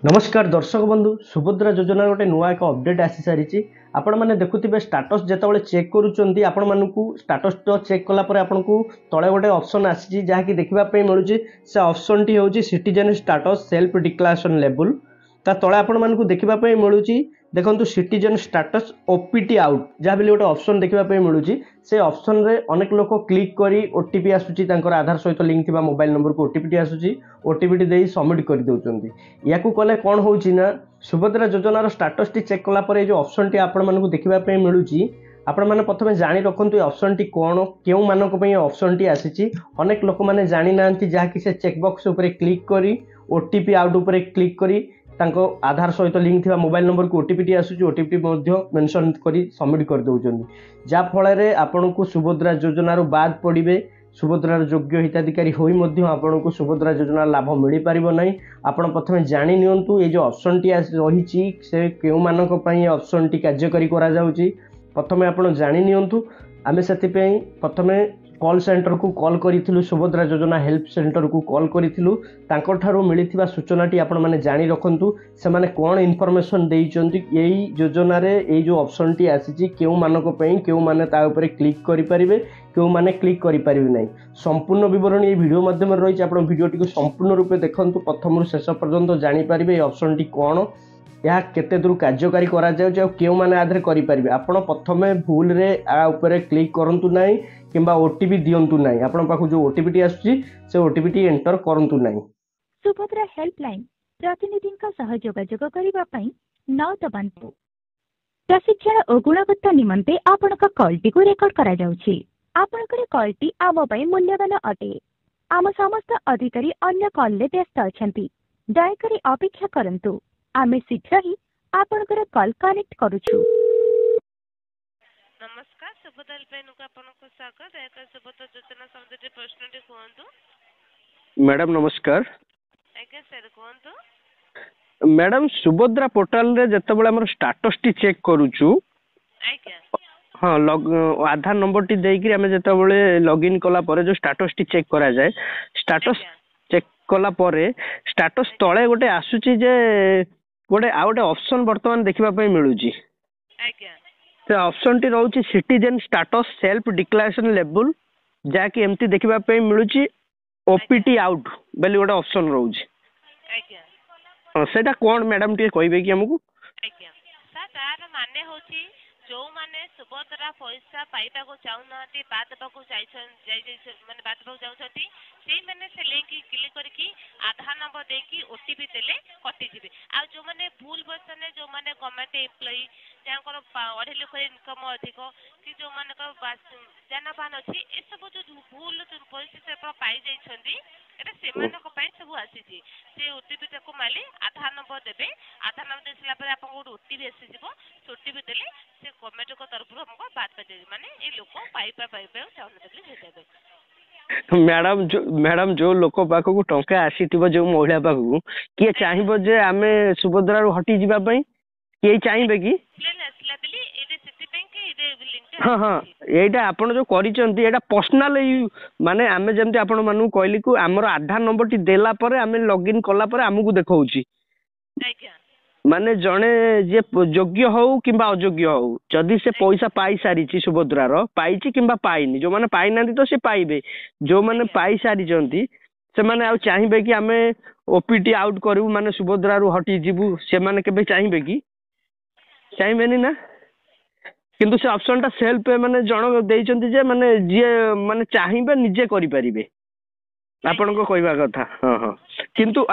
नमस्कार दर्शक बंधु सुभद्रा योजना गोटे नुआ एक अपडेट आसी सारी आपण मैंने देखुवे स्टाटस जिते चेक करुँच आपण मानक स्टाटस चेक कलापर आपन को तले गोटे ऑप्शन आसी जहाँकि देखापी मिलूँ से ऑप्शन टी हूँ citizen status self declaration level ता तले आपण मानक देखापी मिलूँ देखो सिटीजन स्टाटस ओपीटी आउट जहाँ भी गोटे ऑप्शन देखापी मिलूँ से ऑप्शन रे अनेक लोक क्लिक करी ओटीपी आसूची आधार सहित लिंक थिबा मोबाइल नंबर को ओटीपी आसूची ओटीपी दे सबमिट कर दउचंदी या कले कौन होची ना सुभद्रा योजनार स्टाटस टी चेक कला जो ऑप्शन टी आपण मानक देखापी मिलूँ आपण मैंने प्रथम जाणी रखु ऑप्शन टी कौन क्यों मानक ऑप्शन टी आसी अनेक लोक मैंने जानी ना जहाँकि से चेकबक्स उपर क्लिक करी ओटीपी आउट उपर क्लिक करी आधार सहित लिंक थिबा मोबाइल नंबर को ओटीपी आसूची ओटीपी मेंशन करी सबमिट कर दउचंदी जा फल आपन को सुभद्रा योजनार बाद पड़े सुभद्रार योग्य हिताधिकारी होई आपन को सुभद्रा योजनार लाभ मिल पार ना आपन प्रथम जानी नियंतु ये जो ऑप्शन टी रही से केउ मानक पई ऑप्शन टी कार्यकारी करा जाउची प्रथम आपन जानी नियंतु आमे सेति पई प्रथम कॉल सेंटर को कॉल करिथिलु सुभद्रा योजना हेल्प सेंटर को कॉल करिथिलु तांकर ठारू मिलिथिबा सूचना टी आपण माने जानी रखंतु से माने कोन इन्फॉर्मेशन देइचंती एई योजना रे एई जो ऑप्शन टी आसीची केउ मानक पई केउ माने ता ऊपर क्लिक करि परिबे केउ माने क्लिक करि परिबे नै संपूर्ण विवरण ए वीडियो माध्यम रे रहिछि आपण वीडियो टी को संपूर्ण रूपे देखंतु प्रथम रु शेष पर्यंत जानि परिबे ए ऑप्शन टी कोन या केते दूर कार्यकारी करा जाउ केउ माने आधरे करि परिबे आपण प्रथमे भूल रे आ ऊपर क्लिक करंतु नै किंबा ओटीपी दियंतु नै आपण पाखु जो ओटीपी टी आसुची से ओटीपी टी एंटर करंतु नै सुभद्रा हेल्पलाइन प्रतिनिधिका सह जोगाजोग करिबा पई 9 दबांतु प्रशिक्षण और गुणवत्ता निमंते आपनका कॉल टी को रेकॉर्ड करा जाउची आपनकर कॉल टी आम पई मूल्यवान अटे आम समस्त अधिकारी अन्य कॉल ले व्यस्त अछंती दयाकरी अपेक्षा करंतु आमे शीघ्र ही आपनकर कॉल कनेक्ट करूछु। नमस्कार सुभद्रा हेल्पलाइन को आपनको स्वागत दयाकर सुभद्रा योजना संबंधी प्रश्न टी कोंतु मैडम नमस्कार आज्ञा सर कोंतु मैडम सुभद्रा पोर्टल रे जते बेला हमर स्टेटस टी चेक करूछु आज्ञा हाँ आधार नंबर टी देकी हमें जते बेले लॉगिन कला परे जो स्टेटस टी चेक करा जाए स्टेटस चेक कला परे स्टेटस तळे गोटे आसुची जे गोटे आ गोटे ऑप्शन वर्तमान देखिबा पई मिलुची आज्ञा से ऑप्शन टी रहउची citizen status self declaration level जाकि एमती देखिबा पई मिलुची ओपीटी आउट बेली गोटे ऑप्शन रहउची आज्ञा हां सेटा कोन मैडम टी कहबे कि हमकु आज्ञा सा तार माने होची जो माने सुभद्रा पैसा पाइबा को चाहूनाती बात पाको जाइछन माने बात पाको जाउछती सेई माने से लेकी क्लिक करके आधार नंबर देकी ओटीपी देले कटि जिबे आ जो माने भूल बसने जो माने गवर्नमेंट एम्प्लॉई जानकर अढ़े लोक इनकम अधिक कि जो माने का जानपान अछि ए सब जो भूल पैसा पाई जाइछंती एटा सेमानक पई सब आसीची से ओटीपी टाको माली आधार नंबर देबे आधार नंबर देसला पर आपन को ओटीपी आसी जिवो ओटीपी देले से गवर्नमेंट को तरफ हमको बात कर माने ए लोक पाइबा चाहूनते हे देबे मैडम जो लोक पाखु टंका आसीथिबो जो महिला पाखु किए चाहिबो जे आमे सुभद्रा रु हटी जिबा पई किए चाहिबे कि हाँ हाँ एटा आपण जो करिसंती एटा पर्सनल माने आमे जेमति आपण मानु कहली को हमर आधार नंबर टी देला परे आमे लॉगिन कला परे हमकु देखौची माने जणे जे योग्य हो किंबा अयोग्य हो जदि से पैसा पाई सारी सुभद्रा रो पाइची किंबा पाइनी जो माने पाई नांती तो से पाइबे जो माने पाई सारी जंती से माने आ चाहिबे कि आमे ओपीटी आउट करू माने सुभद्रा रु हटी जिबु से माने केबे चाहिबे कि चाहिबेनी ना किंतु से ऑप्शन टा सेल्फ माने जण देइचंती जे माने जे माने चाहिबे निजे करि परिबे आपन को कहबा कथा हां हां किंतु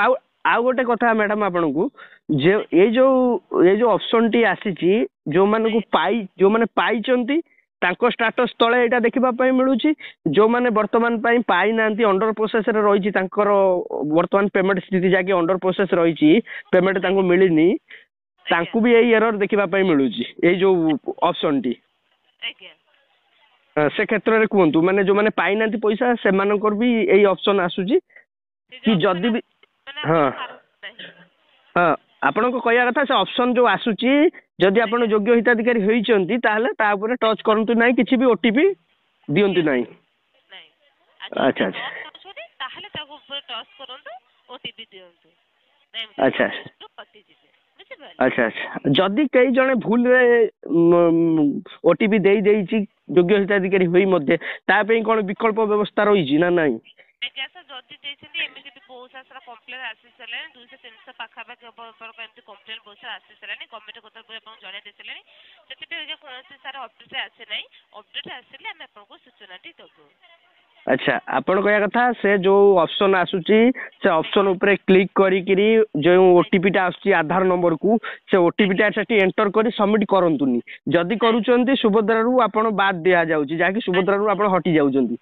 आ गोटे कथा मैडम आपन को जे ये जो ऑप्शन टी आसीची जो माने को पाई जो माने पाइचंती तांको स्टेटस तळे एटा देखिबा पई मिलुची जो माने वर्तमान पई पाई नांती अंडर प्रोसेस रे रहिची तांकर वर्तमान पेमेंट स्थिति जाके अंडर प्रोसेस रहिची पेमेंट तांको मिलिनी तांको भी एई एरर देखिबा पई मिलुची ए जो ऑप्शन टी से क्षेत्र रे कोंतु माने जो माने पाई नांती पैसा से मानकर भी एई ऑप्शन आसुची कि जदी भी हाँ हाँ आपण को कहया कथा से ऑप्शन जो आसुची जदि आपण योग्य हिताधिकारी होइचंती ताहले ता ऊपर टच करंतु नाही किछि भी ओटीपी दियंतु नाही अच्छा अच्छा ताहले ता ऊपर टच करंतु ओटीपी दियंतु अच्छा କଟିଯିବେ ବୁଝିପାରିଲେ। ଆଚ୍ଛା ଆଚ୍ଛା ଯଦି କେହି ଜଣେ ଭୁଲରେ ଓଟିପି ଦେଇଛି ଯୋଗ୍ୟ ହିତାଧିକାରୀ ହୋଇ ମଧ୍ୟ ତା ପାଇଁ କଣ ବିକଳ୍ପ ବ୍ୟବସ୍ଥା ରହିଛି ନା ନାହିଁ? ଆଜ୍ଞା ସାର୍ ଯଦି ଦେଇଛନ୍ତି ଏମିତି ବି ବହୁତ ସାରା କମ୍ପ୍ଲେନ୍ ଆସି ସାରିଲାଣି 200-300 ପାଖାପାଖି ଏମିତି କମ୍ପ୍ଲେନ୍ ବହୁତ ସାରା ଆସି ସାରିଲାଣି ଗଭର୍ଣ୍ଣମେଣ୍ଟ ତରଫରୁ ଆପଣଙ୍କୁ ଜଣାଇ ଦେଇସାରିଲାଣି ସେଥିପାଇଁ ଆଜ୍ଞା କୌଣସି ସାର ଅପଡେଟ୍ ଆସିନାହିଁ ଅପଡେଟ୍ ଆସିଲେ ଆମେ ଆପଣଙ୍କୁ ସୂଚନାଟି ଦେବୁ। ଆଚ୍ଛା ଆପଣ କହିବା କଥା ସେ ଯୋଉ ଅପସନ ଆସୁଛି ସେ ଅପସନ ଉପରେ କ୍ଲିକ୍ କରିକିରି ଯୋଉ ଓଟିପି ଟା ଆସୁଛି ଆଧାର ନମ୍ବରକୁ ସେ ଓଟିପି ଟା ସେଠି ଏଣ୍ଟର କରି ସବମିଟ୍ କରନ୍ତୁନି ଯଦି କରୁଛନ୍ତି ସୁଭଦ୍ରାରୁ ଆପଣ ବାଦ୍ ଦିଆଯାଉଛି ଯାହାକି ସୁଭଦ୍ରାରୁ ଆପଣ ହଟି ଯାଉଛନ୍ତି।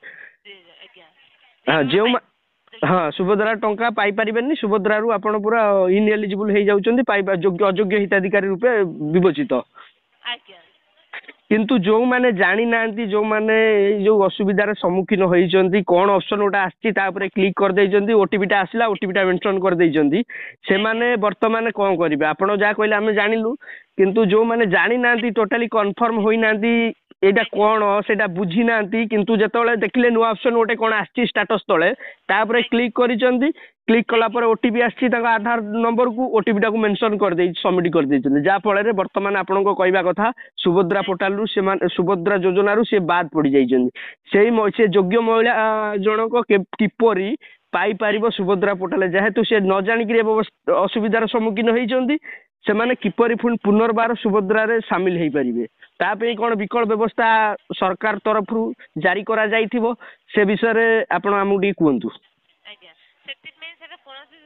ଯେଉଁ ହଁ ସୁଭଦ୍ରା ଟଙ୍କା ପାଇପାରିବେନି ସୁଭଦ୍ରାରୁ ଆପଣ ପୁରା ଇନଏଲିଜିବୁଲ ହେଇଯାଉଛନ୍ତି ପାଇବା ଅଯୋଗ୍ୟ ହିତାଧିକାରୀ ରୂପେ ବିବେଚିତ। କିନ୍ତୁ ଯୋଉମାନେ ଜାଣିନାହାନ୍ତି ଯୋଉମାନେ ଏଇ ଯୋଉ ଅସୁବିଧାର ସମ୍ମୁଖୀନ ହେଇଛନ୍ତି କଣ ଅପସନ ଗୋଟେ ଆସିଛି ତାପରେ କ୍ଲିକ୍ କରିଦେଇଛନ୍ତି ଓଟିପି ଟା ଆସିଲା ଓଟିପି ଟା ମେନସନ କରିଦେଇଛନ୍ତି ସେମାନେ ବର୍ତ୍ତମାନ କଣ କରିବେ ଆପଣ ଯାହା କହିଲେ ଆମେ ଜାଣିଲୁ କିନ୍ତୁ ଯୋଉମାନେ ଜାଣିନାହାନ୍ତି ଟୋଟାଲି କନଫର୍ମ ହୋଇନାହାନ୍ତି ଏଇଟା କଣ ସେଇଟା ବୁଝି ନାହାନ୍ତି କିନ୍ତୁ ଯେତେବେଳେ ଦେଖିଲେ ନୂଆ ଅପସନ ଗୋଟେ କଣ ଆସିଛି ଷ୍ଟାଟସ ତଳେ ତାପରେ କ୍ଲିକ୍ କରିଛନ୍ତି କ୍ଲିକ୍ କଲା ପରେ ଓଟିପି ଆସିଛି ତାଙ୍କ ଆଧାର ନମ୍ବରକୁ ଓଟିପି ଟାକୁ ମେନସନ କରିଦେଇ ସବମିଟ୍ କରିଦେଇଛନ୍ତି ଯାହା ଫଳରେ ବର୍ତ୍ତମାନ ଆପଣଙ୍କ କହିବା କଥା ସୁଭଦ୍ରା ପୋର୍ଟାଲରୁ ସେମାନେ ସୁଭଦ୍ରା ଯୋଜନାରୁ ସେ ବାଦ୍ ପଡ଼ିଯାଇଛନ୍ତି ସେ ଯୋଗ୍ୟ ମହିଳା ଜଣକ କିପରି ପାଇପାରିବ ସୁଭଦ୍ରା ପୋର୍ଟାଲ ଯେହେତୁ ସେ ନ ଜାଣିକିରି ଅସୁବିଧାର ସମ୍ମୁଖୀନ ହେଇଛନ୍ତି ସେମାନେ କିପରି ପୁଣି ପୁନର୍ବାର ସୁଭଦ୍ରାରେ ସାମିଲ ହେଇପାରିବେ ତା ପାଇଁ କଣ ବିକଳ୍ପ ବ୍ୟବସ୍ଥା ସରକାର ତରଫରୁ ଜାରି କରାଯାଇଥିବ ସେ ବିଷୟରେ ଆପଣ ଆମକୁ ଟିକେ କୁହନ୍ତୁ। ଆଜ୍ଞା ସେଥିପାଇଁ ସେଟା କୌଣସି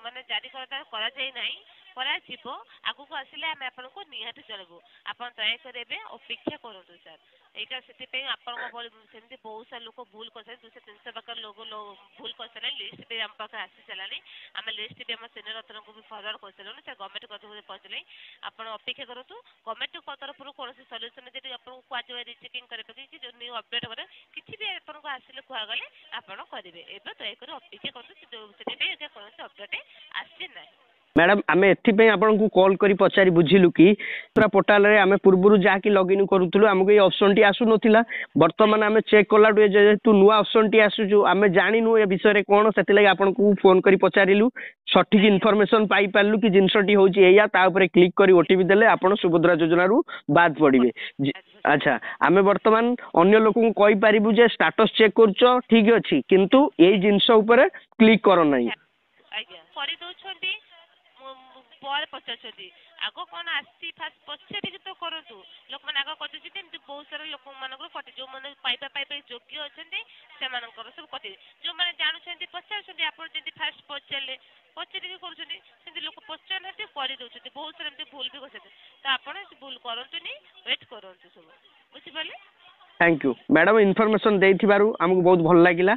ମାନେ ଜାରି କରାଯାଇ ନାହିଁ କରାଯିବ ଆଗକୁ ଆସିଲେ ଆମେ ଆପଣଙ୍କୁ ନିହାତି ଜଣାଇବୁ ଆପଣ ଦୟାକରି ଏବେ ଅପେକ୍ଷା କରନ୍ତୁ ସାର୍ ଏଇଟା ସେଥିପାଇଁ ଆପଣଙ୍କ ଭଳି ସେମିତି ବହୁତ ସାରା ଲୋକ ଭୁଲ କରିସାରିଲେ 200-300 ପାଖରେ ଲୋକ ଭୁଲ କରିସାରିଲେ ଲିଷ୍ଟ ବି ଆମ ପାଖରେ ଆସିସାରିଲାଣି ଆମେ ଲିଷ୍ଟ ବି ଆମ ସିନିୟର ଅଥରଙ୍କୁ ବି ଫରୱାର୍ଡ କରିସାରିଲୁଣି ସେ ଗଭର୍ଣ୍ଣମେଣ୍ଟ ତରଫରୁ ପହଞ୍ଚିଲେ ଆପଣ ଅପେକ୍ଷା କରନ୍ତୁ ଗଭର୍ଣ୍ଣମେଣ୍ଟ ତରଫରୁ କୌଣସି ସଲ୍ୟୁସନ ଯଦି ଆପଣଙ୍କୁ କୁହାଯିବ ରିଚେକିଂ କରିବା କି ଯେଉଁ ନ୍ୟୁ ଅପଡେଟ୍ କରେ କିଛି ବି ଆପଣଙ୍କୁ ଆସିଲେ କୁହାଗଲେ ଆପଣ କରିବେ ଏବେ ଦୟାକରି ଅପେକ୍ଷା କରନ୍ତୁ ସେଥିପାଇଁ ଏଠି କୌଣସି ଅପଡେଟ୍ ଆସିନାହିଁ। ମ୍ୟାଡାମ ଆମେ ଏଥିପାଇଁ ଆପଣଙ୍କୁ କଲ୍ କରି ପଚାରି ବୁଝିଲୁ କି ପୋର୍ଟାଲରେ ଆମେ ପୂର୍ବରୁ ଯାହାକି ଲଗ୍ଇନ୍ କରୁଥିଲୁ ଆମକୁ ଏଇ ଅପସନଟି ଆସୁନଥିଲା ବର୍ତ୍ତମାନ ଆମେ ଚେକ୍ କଲାଠୁ ଯେହେତୁ ନୂଆ ଅପସନଟି ଆସୁଛୁ ଆମେ ଜାଣିନୁ ଏ ବିଷୟରେ କଣ ସେଥିଲାଗି ଆପଣଙ୍କୁ ଫୋନ କରି ପଚାରିଲୁ ସଠିକ ଇନଫର୍ମେସନ ପାଇପାରିଲୁ କି ଜିନିଷଟି ହଉଛି ଏଇଆ ତା ଉପରେ କ୍ଲିକ୍ କରି ଓଟିପି ଦେଲେ ଆପଣ ସୁଭଦ୍ରା ଯୋଜନାରୁ ବାଦ୍ ପଡ଼ିବେ। ଆଚ୍ଛା ଆମେ ବର୍ତ୍ତମାନ ଅନ୍ୟ ଲୋକଙ୍କୁ କହିପାରିବୁ ଯେ ଷ୍ଟାଟସ ଚେକ୍ କରୁଛ ଠିକ ଅଛି କିନ୍ତୁ ଏଇ ଜିନିଷ ଉପରେ କ୍ଲିକ୍ କର ନାହିଁ। କରିଦଉଛନ୍ତି ପରେ ପଚାରୁଛନ୍ତି ଆଗ କଣ ଆସିଛି ଫାଷ୍ଟ ପଚାରିକି ତ କରନ୍ତୁ ଲୋକମାନେ ଆଗ କରିଦେଉଛନ୍ତି ଏମିତି ବହୁତ ସାରା ଲୋକମାନଙ୍କର କଟି ଯେଉଁମାନେ ପାଇବା ଯୋଗ୍ୟ ଅଛନ୍ତି ସେମାନଙ୍କର ସବୁ କଟି ଯେଉଁମାନେ ଜାଣୁଛନ୍ତି ପଚାରୁଛନ୍ତି ଆପଣ ଯେମିତି ଫାଷ୍ଟ ପଚାରିଲେ ପଚାରିକି କରୁଛନ୍ତି ସେମିତି ଲୋକ ପଚାରୁନାହାନ୍ତି କରିଦେଉଛନ୍ତି ବହୁତ ସାରା ଏମିତି ଭୁଲ ବି କରୁଛନ୍ତି ତ ଆପଣ ଭୁଲ କରନ୍ତୁନି ୱେଟ୍ କରନ୍ତୁ ସବୁ ବୁଝିପାରିଲେ। ଥ୍ୟାଙ୍କ ୟୁ ମ୍ୟାଡାମ ଇନଫର୍ମେସନ ଦେଇଥିବାରୁ ଆମକୁ ବହୁତ ଭଲ ଲାଗିଲା।